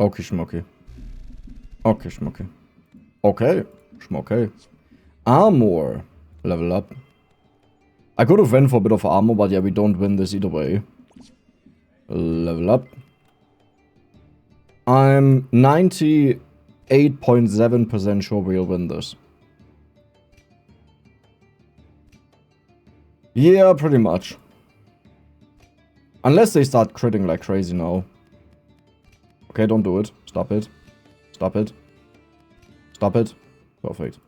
Okay, schmucky. Okay, schmucky. Okay, schmucky. Armor. Level up. I could have went for a bit of armor, but yeah, we don't win this either way. Level up. I'm 98.7% sure we'll win this. Yeah, pretty much. Unless they start critting like crazy now. Okay, don't do it. Stop it. Stop it. Stop it. Perfect.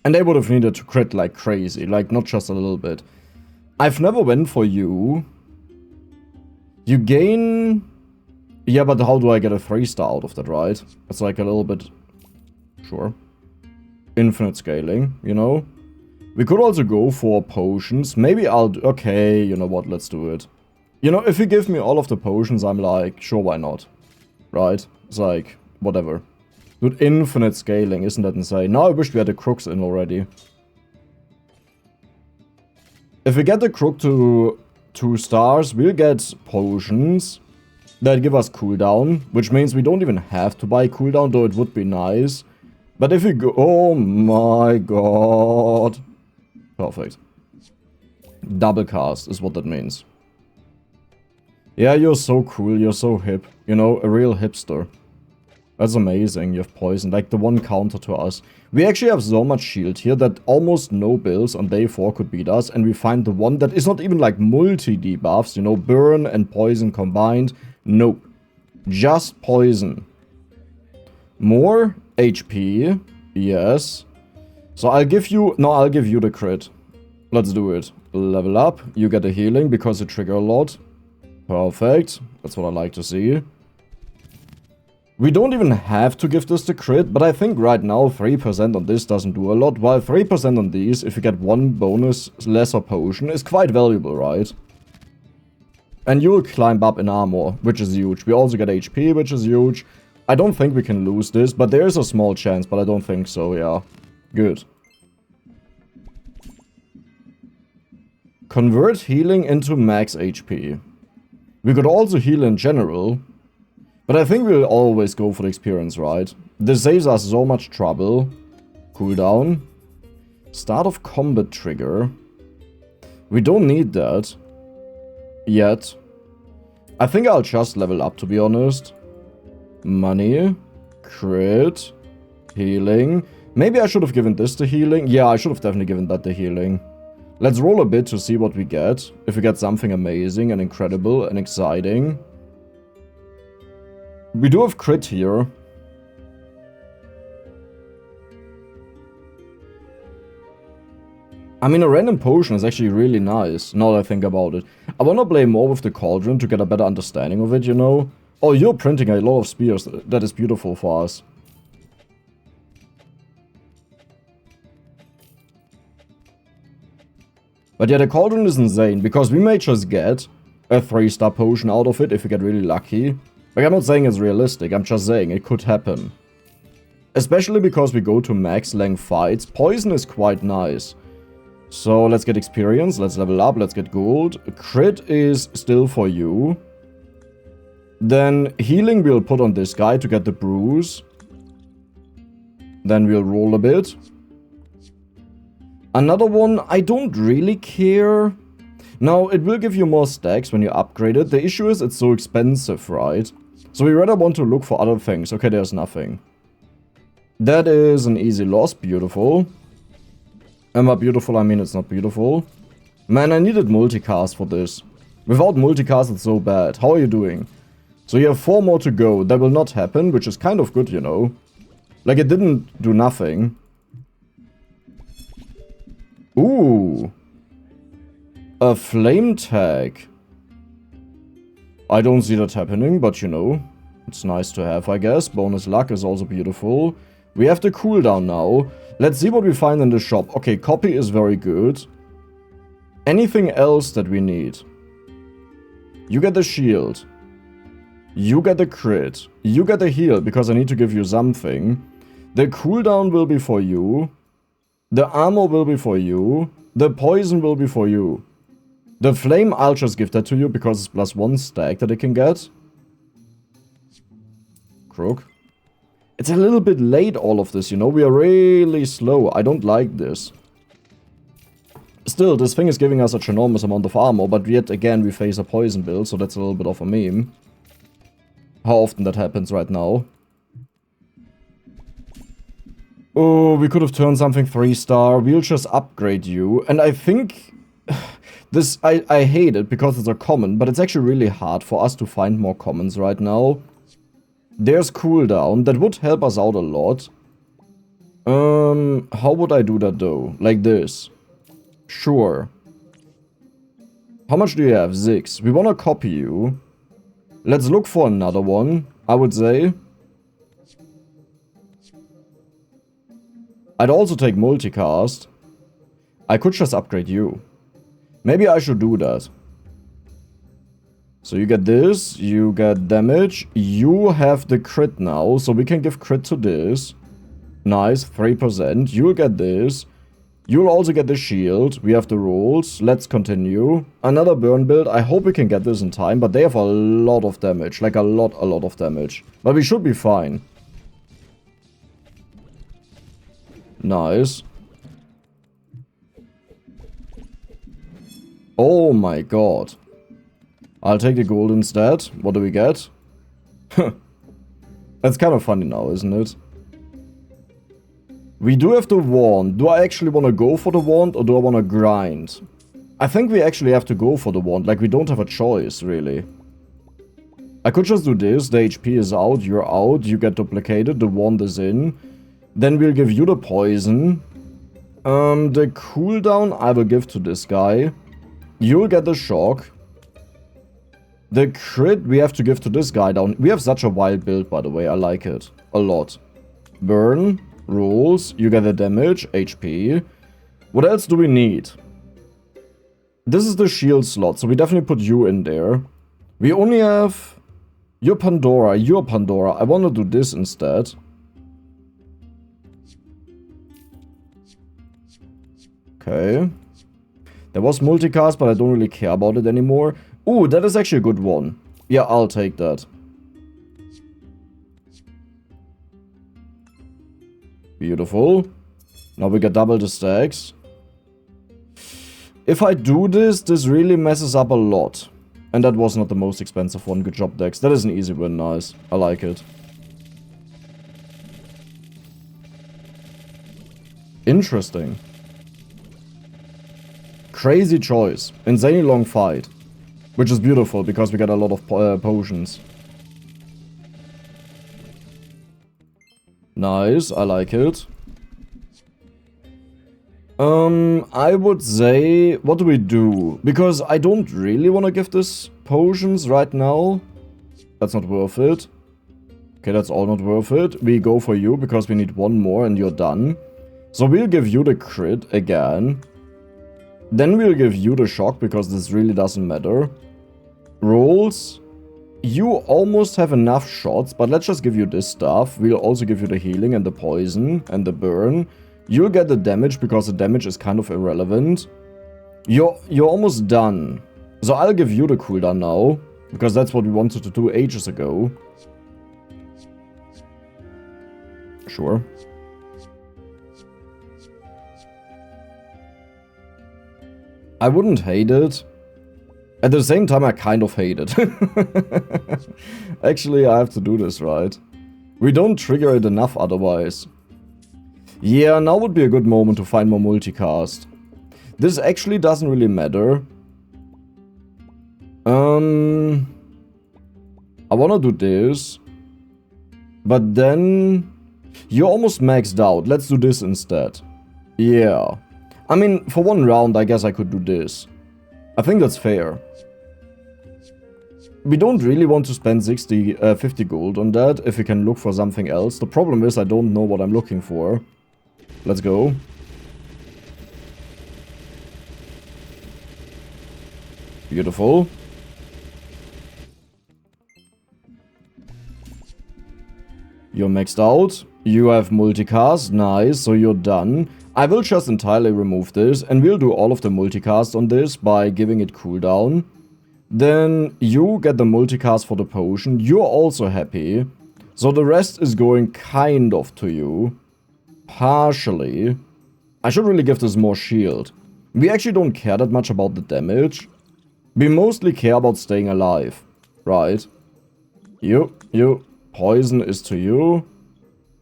And they would have needed to crit like crazy. Like, not just a little bit. I've never went for you. You gain... Yeah, but how do I get a 3-star out of that, right? It's like a little bit... Sure. Infinite scaling, you know? We could also go for potions. Maybe I'll... Okay, you know what? Let's do it. You know, if you give me all of the potions, I'm like, sure, why not? Right? It's like, whatever. Dude, infinite scaling, isn't that insane? Now I wish we had the crooks in already. If we get the crook to 2 stars, we'll get potions that give us cooldown, which means we don't even have to buy cooldown, though it would be nice. But if we go... Oh my god. Perfect. Double cast is what that means. Yeah, you're so cool, you're so hip. You know, a real hipster. That's amazing, you have poison, like the one counter to us. We actually have so much shield here that almost no builds on day 4 could beat us. And we find the one that is not even like multi-debuffs, you know, burn and poison combined. Nope. Just poison. More HP. Yes. So I'll give you... No, I'll give you the crit. Let's do it. Level up. You get a healing because you trigger a lot. Perfect. That's what I like to see. We don't even have to give this the crit, but I think right now 3% on this doesn't do a lot, while 3% on these, if you get one bonus lesser potion, is quite valuable, right? And you'll climb up in armor, which is huge. We also get HP, which is huge. I don't think we can lose this, but there is a small chance, but I don't think so, yeah. Good. Convert healing into max HP. We could also heal in general. But I think we'll always go for the experience, right? This saves us so much trouble. Cooldown. Start of combat trigger. We don't need that. Yet. I think I'll just level up, to be honest. Money. Crit. Healing. Maybe I should have given this the healing. Yeah, I should have definitely given that the healing. Let's roll a bit to see what we get. If we get something amazing and incredible and exciting. We do have crit here. I mean, a random potion is actually really nice, now that I think about it. I wanna play more with the cauldron to get a better understanding of it, you know? Oh, you're printing a lot of spears. That is beautiful for us. But yeah, the cauldron is insane, because we may just get a 3-star potion out of it if we get really lucky. Like, I'm not saying it's realistic, I'm just saying it could happen. Especially because we go to max length fights, poison is quite nice. So, let's get experience, let's level up, let's get gold. Crit is still for you. Then, healing we'll put on this guy to get the bruise. Then we'll roll a bit. Another one, I don't really care. Now, it will give you more stacks when you upgrade it. The issue is it's so expensive, right? So we rather want to look for other things. Okay, there's nothing. That is an easy loss. Beautiful. And by beautiful, I mean it's not beautiful. Man, I needed multicast for this. Without multicast, it's so bad. How are you doing? So you have 4 more to go. That will not happen, which is kind of good, you know. Like, it didn't do nothing. Ooh. A flame tag. I don't see that happening, but you know, it's nice to have, I guess. Bonus luck is also beautiful. We have the cooldown now. Let's see what we find in the shop. Okay, copy is very good. Anything else that we need? You get the shield. You get the crit. You get the heal, because I need to give you something. The cooldown will be for you. The armor will be for you. The poison will be for you. The flame, I'll just give that to you because it's +1 stack that it can get. crook. It's a little bit late, all of this, you know? We are really slow. I don't like this. Still, this thing is giving us such an enormous amount of armor, but yet again we face a poison build, so that's a little bit of a meme. How often that happens right now. Oh, we could have turned something 3-star. We'll just upgrade you. And I think... this, I hate it because it's a common, but it's actually really hard for us to find more commons right now. There's cooldown. That would help us out a lot. How would I do that though? Like this. Sure. How much do you have? 6. We want to copy you. Let's look for another one, I would say. I'd also take multicast. I could just upgrade you. Maybe I should do that. So you get this, you get damage, you have the crit now, so we can give crit to this. Nice, 3%. You'll get this. You'll also get the shield. We have the rules. Let's continue. Another burn build. I hope we can get this in time, but they have a lot of damage. Like a lot of damage. But we should be fine. Nice. Oh my god. I'll take the gold instead. What do we get? That's kind of funny now, isn't it? We do have the wand. Do I actually want to go for the wand or do I want to grind? I think we actually have to go for the wand. Like, we don't have a choice, really. I could just do this. The HP is out. You're out. You get duplicated. The wand is in. Then we'll give you the poison. The cooldown I will give to this guy. You'll get the shock. The crit we have to give to this guy down. We have such a wild build, by the way. I like it. A lot. Burn. Rules. You get the damage. HP. What else do we need? This is the shield slot, so we definitely put you in there. We only have... You're Pandora. You're Pandora. I want to do this instead. Okay. There was multicast, but I don't really care about it anymore. Ooh, that is actually a good one. Yeah, I'll take that. Beautiful. Now we get double the stacks. If I do this, this really messes up a lot. And that was not the most expensive one. Good job, Dex. That is an easy win. Nice. I like it. Interesting. Crazy choice. Insanely long fight. Which is beautiful, because we get a lot of potions. Nice, I like it. I would say, what do we do? Because I don't really want to give this potions right now. That's not worth it. Okay, that's all not worth it. We go for you, because we need one more and you're done. So we'll give you the crit again. Then we'll give you the shock, because this really doesn't matter. Rolls. You almost have enough shots, but let's just give you this stuff. We'll also give you the healing and the poison and the burn. You'll get the damage, because the damage is kind of irrelevant. You're almost done. So I'll give you the cooldown now, because that's what we wanted to do ages ago. Sure. I wouldn't hate it. At the same time, I kind of hate it. Actually, I have to do this, right? We don't trigger it enough otherwise. Yeah, now would be a good moment to find more multicast. This actually doesn't really matter. I wanna do this. But then... You're almost maxed out. Let's do this instead. Yeah. I mean, for one round, I guess I could do this. I think that's fair. We don't really want to spend 50 gold on that, if we can look for something else. The problem is I don't know what I'm looking for. Let's go. Beautiful. You're maxed out. You have multicast. Nice, so you're done. I will just entirely remove this, and we'll do all of the multicast on this by giving it cooldown. Then you get the multicast for the potion. You're also happy. So the rest is going kind of to you. Partially. I should really give this more shield. We actually don't care that much about the damage. We mostly care about staying alive. Right. You. Poison is to you.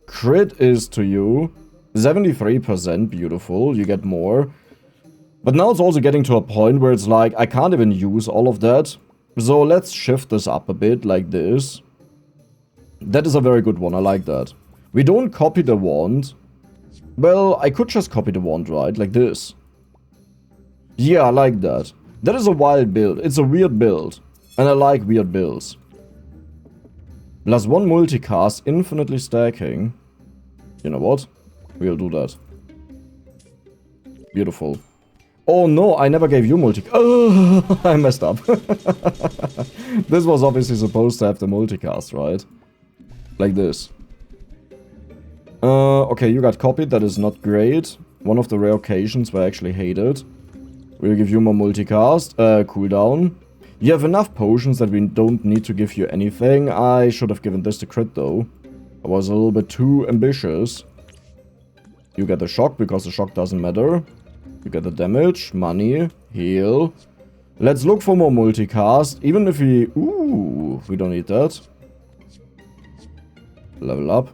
Crit is to you. 73%, beautiful. You get more. But now it's also getting to a point where it's like, I can't even use all of that. So let's shift this up a bit, like this. That is a very good one, I like that. We don't copy the wand. Well, I could just copy the wand, right? Like this. Yeah, I like that. That is a wild build. It's a weird build. And I like weird builds. +1 multicast, infinitely stacking. You know what? We'll do that. Beautiful. Oh no, I never gave you multicast. Oh, I messed up. This was obviously supposed to have the multicast, right? Like this. Okay, you got copied. That is not great. One of the rare occasions where I actually hate it. We'll give you more multicast. Cooldown. You have enough potions that we don't need to give you anything. I should have given this to crit though. I was a little bit too ambitious. You get the shock because the shock doesn't matter. You get the damage, money, heal. Let's look for more multicast. Even if we... Ooh, we don't need that. Level up.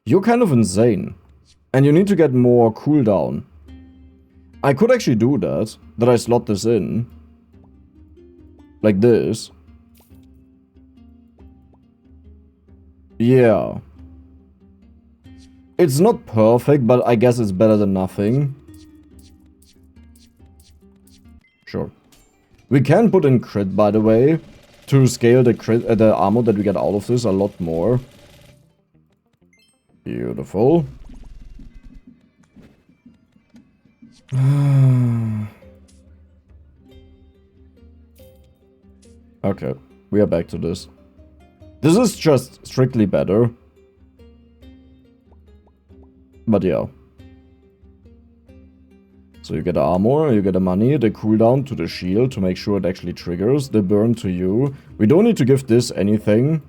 You're kind of insane. And you need to get more cooldown. I could actually do that. That I slot this in. Like this. Yeah. It's not perfect, but I guess it's better than nothing. Sure. We can put in crit, by the way, to scale the crit, the armor that we get out of this a lot more. Beautiful. Okay, we are back to this. This is just strictly better. But yeah. So you get armor, you get the money, the cooldown to the shield to make sure it actually triggers, the burn to you. We don't need to give this anything.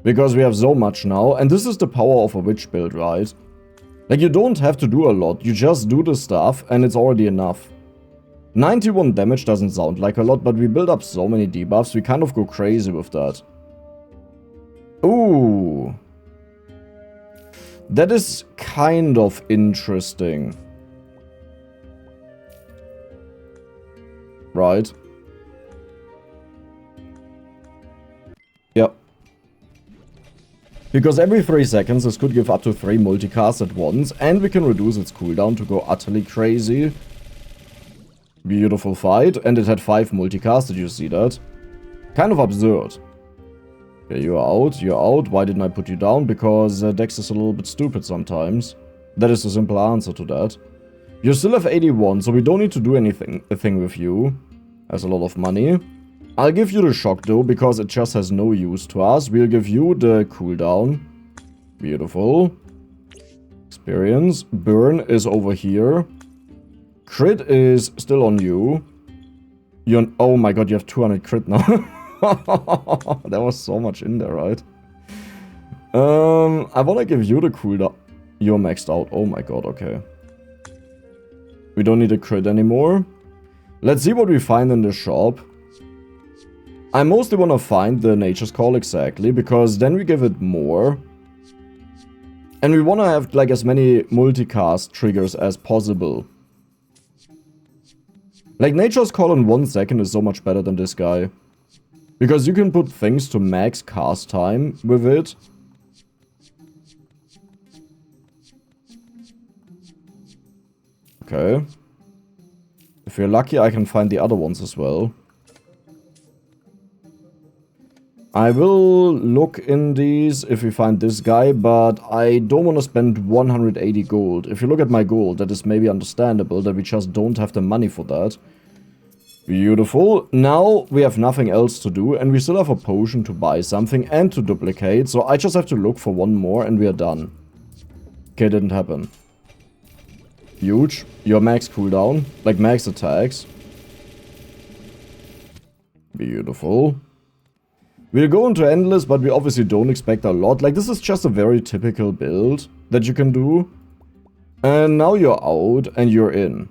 Because we have so much now. And this is the power of a witch build, right? Like, you don't have to do a lot. You just do the stuff and it's already enough. 91 damage doesn't sound like a lot, but we build up so many debuffs, we kind of go crazy with that. Ooh. That is kind of interesting. Right. Yep. Because every 3 seconds this could give up to 3 multicasts at once, and we can reduce its cooldown to go utterly crazy. Beautiful fight, and it had 5 multicasts, did you see that? Kind of absurd. Okay, you're out. Why didn't I put you down? Because Dex is a little bit stupid sometimes. That is the simple answer to that. You still have 81, so we don't need to do anything with you. Has a lot of money. I'll give you the shock though, because it just has no use to us. We'll give you the cooldown. Beautiful. Experience. Burn is over here. Crit is still on you. Oh my god, you have 200 crit now. There was so much in there, right? I wanna give you the cooldown. You're maxed out. Oh my god, okay. We don't need a crit anymore. Let's see what we find in the shop. I mostly want to find the Nature's Call exactly, because then we give it more. And we want to have like as many multicast triggers as possible. Like Nature's Call in 1 second is so much better than this guy. Because you can put things to max cast time with it. Okay. If you're lucky, I can find the other ones as well. I will look in these if we find this guy, but I don't want to spend 180 gold. If you look at my gold, that is maybe understandable that we just don't have the money for that. Beautiful. Now we have nothing else to do, and we still have a potion to buy something and to duplicate, so I just have to look for one more and we are done. Okay, didn't happen. Huge. Your max cooldown, like max attacks. Beautiful. We'll go into Endless, but we obviously don't expect a lot. Like, this is just a very typical build that you can do. And now you're out and you're in.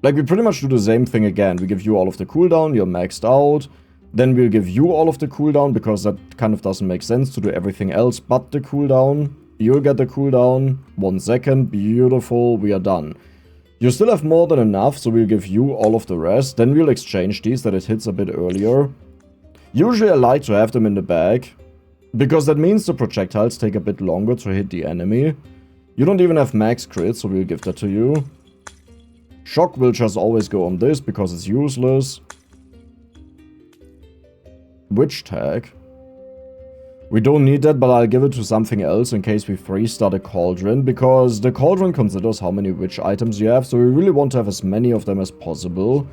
Like, we pretty much do the same thing again. We give you all of the cooldown, you're maxed out. Then we'll give you all of the cooldown, because that kind of doesn't make sense to do everything else but the cooldown. You'll get the cooldown. 1 second. Beautiful. We are done. You still have more than enough, so we'll give you all of the rest. Then we'll exchange these that it hits a bit earlier. Usually I like to have them in the bag, because that means the projectiles take a bit longer to hit the enemy. You don't even have max crit, so we'll give that to you. Shock will just always go on this, because it's useless. Witch tag. We don't need that, but I'll give it to something else in case we freestart a cauldron, because the cauldron considers how many witch items you have, so we really want to have as many of them as possible.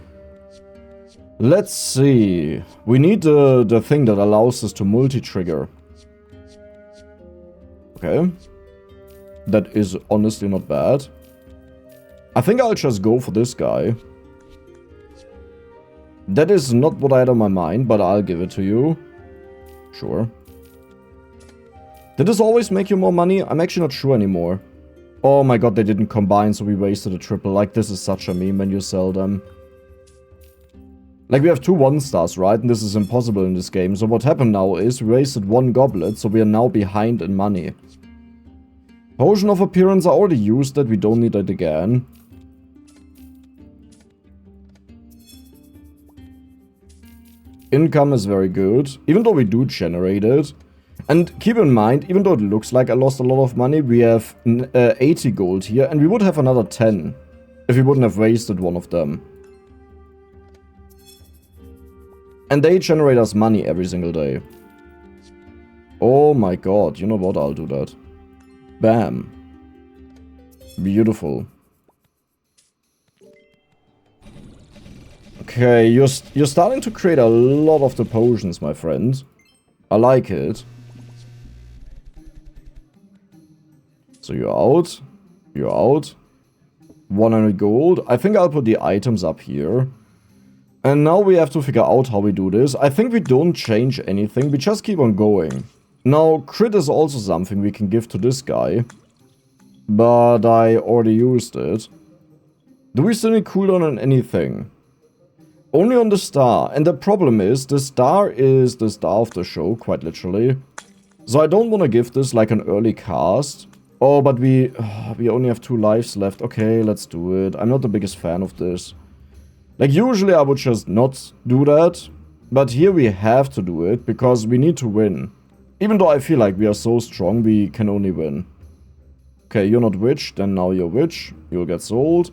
Let's see. We need the thing that allows us to multi-trigger. Okay. That is honestly not bad. I think I'll just go for this guy. That is not what I had on my mind, but I'll give it to you. Sure. Did this always make you more money? I'm actually not sure anymore. Oh my god, they didn't combine, so we wasted a triple. Like, this is such a meme when you sell them. Like, we have 2 1-stars, right? And this is impossible in this game. So what happened now is we wasted 1 goblet, so we are now behind in money. Potion of Appearance, I already used that. We don't need it again. Income is very good, even though we do generate it. And keep in mind, even though it looks like I lost a lot of money, we have 80 gold here, and we would have another 10 if we wouldn't have wasted one of them. And they generate us money every single day. Oh my god, you know what, I'll do that. Bam. Beautiful. Okay, you're starting to create a lot of the potions, my friend. I like it. So you're out. You're out. 100 gold. I think I'll put the items up here. And now we have to figure out how we do this. I think we don't change anything. We just keep on going. Now, crit is also something we can give to this guy. But I already used it. Do we still need cooldown on anything? Only on the star. And the problem is, the star is the star of the show, quite literally. So I don't want to give this like an early cast. Oh, but we only have 2 lives left. Okay, let's do it. I'm not the biggest fan of this. Like, usually I would just not do that. But here we have to do it, because we need to win. Even though I feel like we are so strong, we can only win. Okay, you're not witch, then now you're witch. You'll get sold.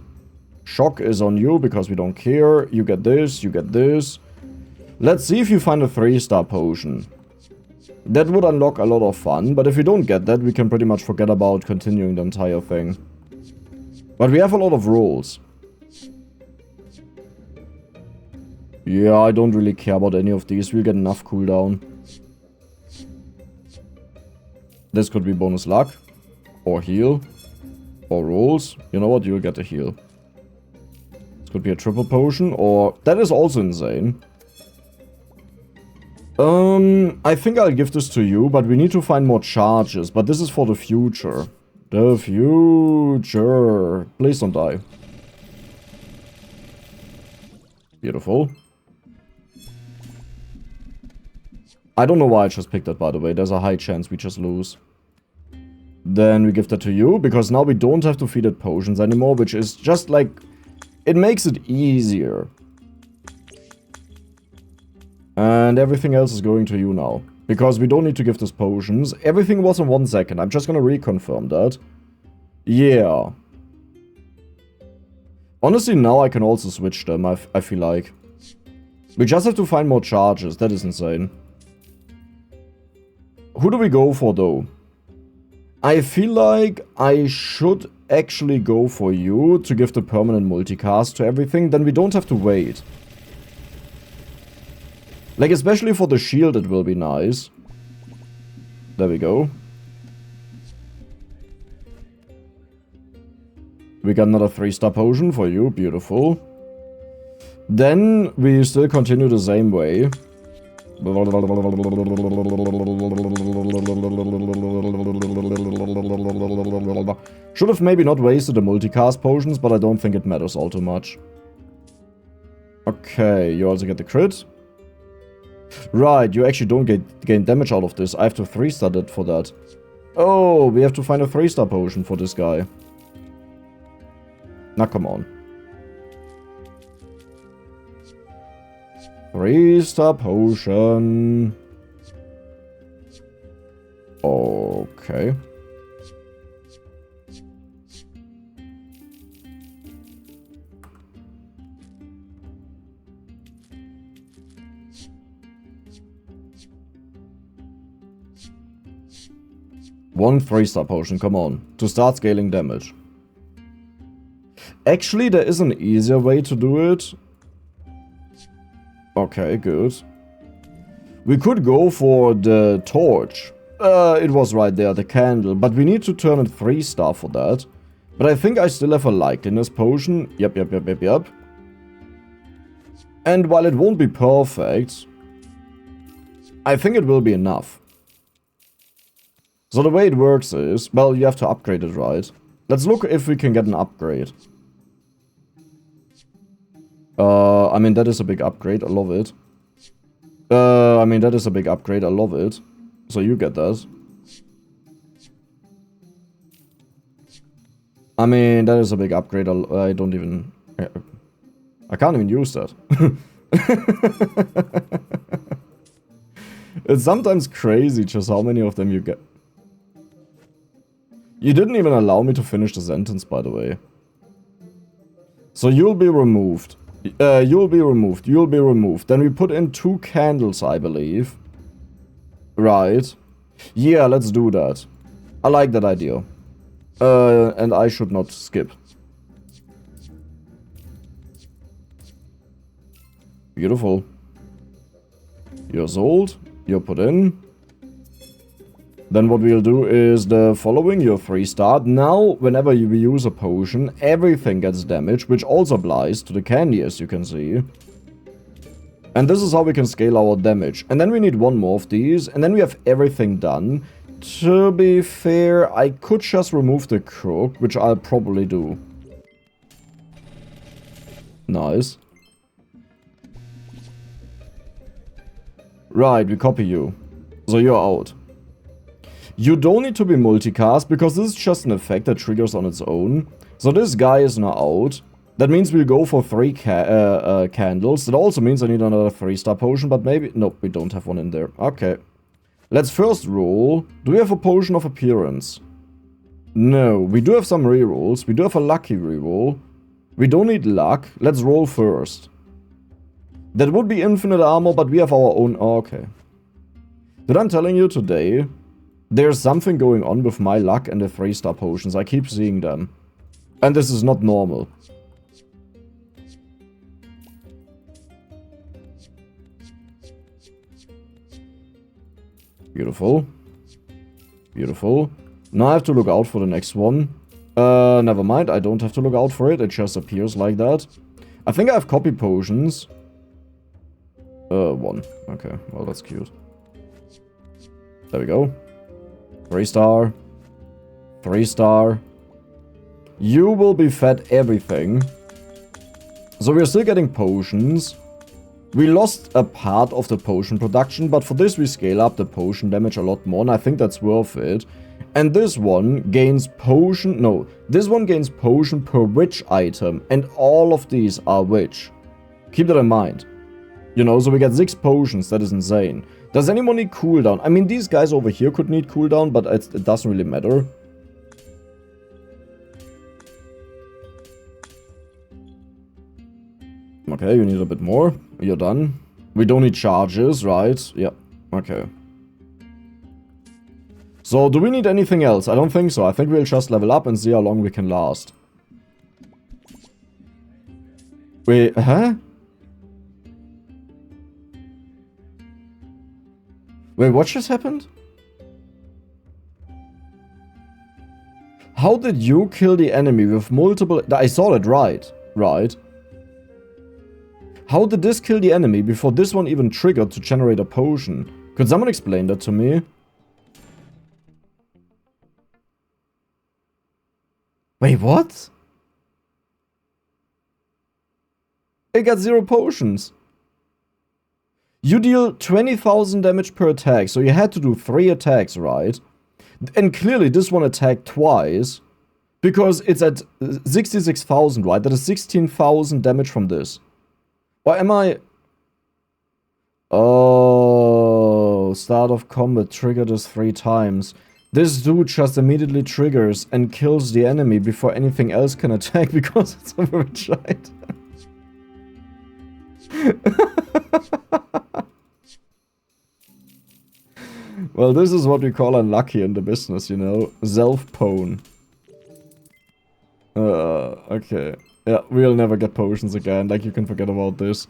Shock is on you, because we don't care. You get this, you get this. Let's see if you find a 3-star potion. That would unlock a lot of fun, but if we don't get that, we can pretty much forget about continuing the entire thing. But we have a lot of rolls. Yeah, I don't really care about any of these. We'll get enough cooldown. This could be bonus luck. Or heal. Or rolls. You know what? You'll get a heal. This could be a triple potion. Or... that is also insane. I think I'll give this to you, but we need to find more charges. But this is for the future. The future. Please don't die. Beautiful. I don't know why I just picked that, by the way. There's a high chance we just lose. Then we give that to you, because now we don't have to feed it potions anymore, which is just like... it makes it easier. And everything else is going to you now. Because we don't need to give this potions. Everything was in 1 second. I'm just gonna reconfirm that. Yeah. Honestly, now I can also switch them, I feel like. We just have to find more charges. That is insane. Who do we go for, though? I feel like I should actually go for you to give the permanent multicast to everything. Then we don't have to wait. Like, especially for the shield, it will be nice. There we go. We got another 3-star potion for you. Beautiful. Then we still continue the same way. Should have maybe not wasted the multicast potions, but I don't think it matters all too much. Okay, you also get the crit. Right, you actually don't gain damage out of this. I have to 3-star it for that. Oh, we have to find a 3-star potion for this guy. Now come on. 3-star potion. Okay. One 3-star potion, come on, to start scaling damage. Actually, there is an easier way to do it. Okay, good. We could go for the torch. It was right there, the candle, but we need to turn it 3-star for that. But I think I still have a likeliness potion. Yep. And while it won't be perfect, I think it will be enough. So the way it works is, well, you have to upgrade it, right? Let's look if we can get an upgrade. I mean, that is a big upgrade. I love it. I mean, that is a big upgrade. I love it. So you get that. I mean, that is a big upgrade. I don't even... I can't even use that. It's sometimes crazy just how many of them you get. You didn't even allow me to finish the sentence, by the way. So you'll be removed. You'll be removed. Then we put in 2 candles, I believe. Right. Yeah, let's do that. I like that idea. And I should not skip. Beautiful. You're sold. You're put in. Then what we'll do is the following, your 3-star. Now, whenever we use a potion, everything gets damaged, which also applies to the candy, as you can see. And this is how we can scale our damage. And then we need 1 more of these, and then we have everything done. To be fair, I could just remove the crook, which I'll probably do. Nice. Right, we copy you. So you're out. You don't need to be multicast, because this is just an effect that triggers on its own. So this guy is now out. That means we'll go for 3 candles. That also means I need another 3-star potion, but maybe... Nope, we don't have one in there. Okay. Let's first roll. Do we have a potion of appearance? No, we do have some rerolls. We do have a lucky reroll. We don't need luck. Let's roll first. That would be infinite armor, but we have our own... Oh, okay. But I'm telling you today... There's something going on with my luck and the 3-star potions. I keep seeing them. And this is not normal. Beautiful. Beautiful. Now I have to look out for the next one. Never mind. I don't have to look out for it. It just appears like that. I think I have copy potions. 1. Okay. Well, that's cute. There we go. 3-star. 3-star. You will be fed everything. So we're still getting potions. We lost a part of the potion production, but for this we scale up the potion damage a lot more, and I think that's worth it. And this one gains potion... No, this one gains potion per witch item, and all of these are witch. Keep that in mind. You know, so we get 6 potions, that is insane. Does anyone need cooldown? I mean, these guys over here could need cooldown, but it doesn't really matter. Okay, you need a bit more. You're done. We don't need charges, right? Yep. Okay. So, do we need anything else? I don't think so. I think we'll just level up and see how long we can last. Wait, huh? Wait, what just happened? How did you kill the enemy with multiple... I saw that right. Right. How did this kill the enemy before this one even triggered to generate a potion? Could someone explain that to me? Wait, what? It got 0 potions. You deal 20,000 damage per attack, so you had to do 3 attacks, right? And clearly this one attacked twice, because it's at 66,000, right? That is 16,000 damage from this. Or am I... Oh, start of combat, trigger this 3 times. This dude just immediately triggers and kills the enemy before anything else can attack because it's a rich item. Well, this is what we call unlucky in the business, you know? Self-pwn. Okay. Yeah, we'll never get potions again, like you can forget about this.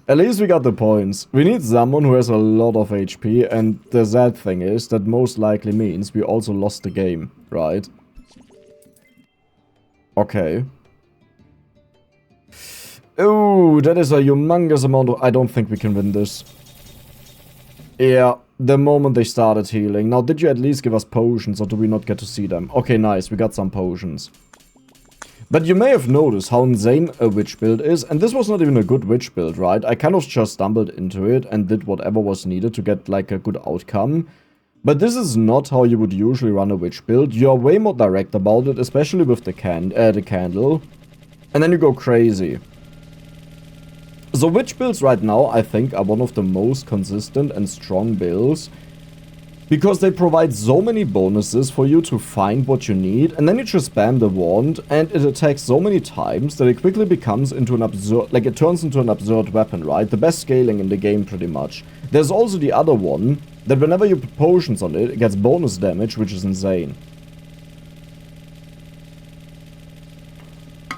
At least we got the points. We need someone who has a lot of HP, and the sad thing is that most likely means we also lost the game, right? Okay. Oh, that is a humongous amount of... I don't think we can win this. Yeah, the moment they started healing. Now, did you at least give us potions, or do we not get to see them? Okay, nice, we got some potions. But you may have noticed how insane a witch build is, and this was not even a good witch build, right? I kind of just stumbled into it and did whatever was needed to get, like, a good outcome. But this is not how you would usually run a witch build. You're way more direct about it, especially with the candle. And then you go crazy. So witch builds right now, I think, are one of the most consistent and strong builds. Because they provide so many bonuses for you to find what you need, and then you just spam the wand, and it attacks so many times that it quickly becomes into an absurd... Like, it turns into an absurd weapon, right? The best scaling in the game, pretty much. There's also the other one, that whenever you put potions on it, it gets bonus damage, which is insane.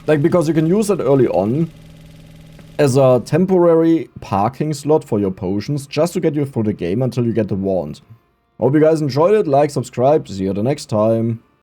Like, because you can use it early on as a temporary parking slot for your potions, just to get you through the game until you get the wand. Hope you guys enjoyed it, like, subscribe, see you the next time.